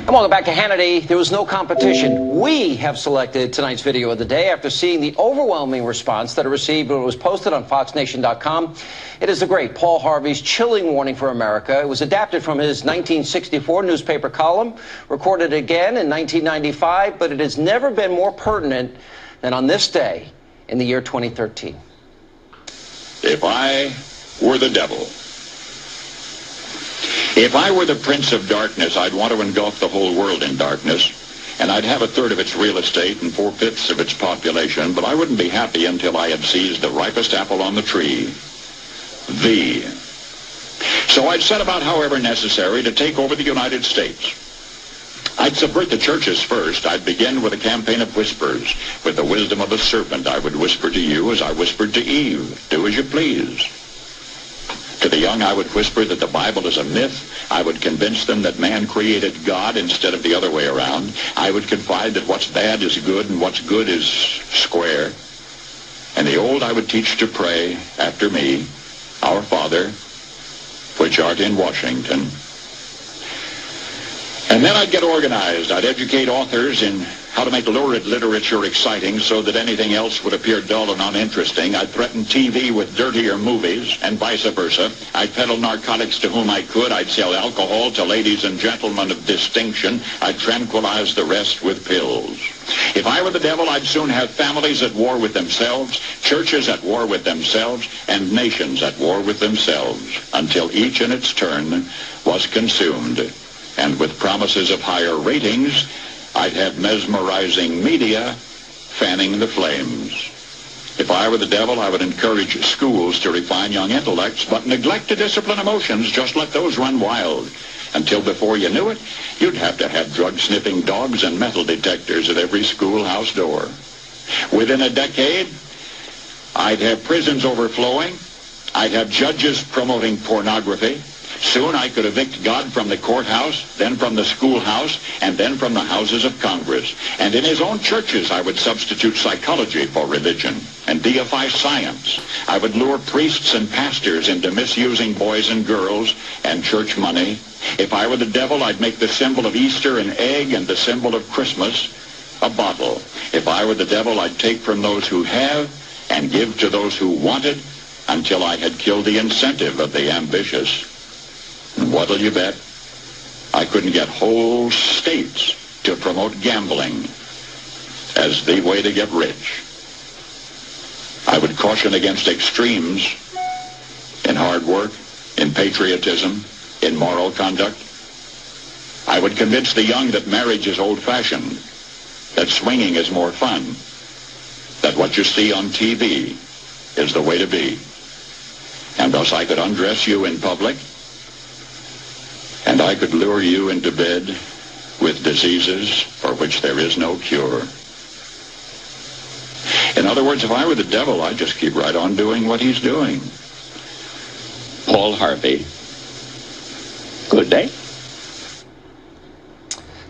And welcome back to Hannity. There was no competition. We have selected tonight's video of the day after seeing the overwhelming response that it received when it was posted on FoxNation.com. It is the great Paul Harvey's chilling warning for America. It was adapted from his 1964 newspaper column, recorded again in 1995, but it has never been more pertinent than on this day in the year 2013. If I were the devil, if I were the prince of darkness, I'd want to engulf the whole world in darkness, and I'd have a third of its real estate and 4/5 of its population, but I wouldn't be happy until I had seized the ripest apple on the tree, thee. So I'd set about, however necessary, to take over the United States. I'd subvert the churches first. I'd begin with a campaign of whispers. With the wisdom of a serpent, I would whisper to you as I whispered to Eve, do as you please. To the young, I would whisper that the Bible is a myth. I would convince them that man created God instead of the other way around. I would confide that what's bad is good and what's good is square. And the old I would teach to pray after me, Our Father, which art in Washington. And then I'd get organized. I'd educate authors in how to make lurid literature exciting so that anything else would appear dull and uninteresting. I'd threaten TV with dirtier movies and vice versa. I'd peddle narcotics to whom I could. I'd sell alcohol to ladies and gentlemen of distinction. I'd tranquilize the rest with pills. If I were the devil, I'd soon have families at war with themselves, churches at war with themselves, and nations at war with themselves, until each in its turn was consumed. And with promises of higher ratings, I'd have mesmerizing media fanning the flames. If I were the devil, I would encourage schools to refine young intellects, but neglect to discipline emotions. Just let those run wild. Until before you knew it, you'd have to have drug-sniffing dogs and metal detectors at every schoolhouse door. Within a decade, I'd have prisons overflowing. I'd have judges promoting pornography. Soon I could evict God from the courthouse, then from the schoolhouse, and then from the houses of Congress. And in his own churches, I would substitute psychology for religion and deify science. I would lure priests and pastors into misusing boys and girls and church money. If I were the devil, I'd make the symbol of Easter an egg and the symbol of Christmas a bottle. If I were the devil, I'd take from those who have and give to those who want it until I had killed the incentive of the ambitious. And what'll you bet? I couldn't get whole states to promote gambling as the way to get rich. I would caution against extremes in hard work, in patriotism, in moral conduct. I would convince the young that marriage is old-fashioned, that swinging is more fun, that what you see on TV is the way to be. And thus I could undress you in public, and I could lure you into bed with diseases for which there is no cure. In other words, if I were the devil, I'd just keep right on doing what he's doing. Paul Harvey. Good day.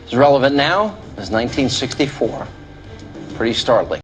As relevant now as 1964. Pretty startling.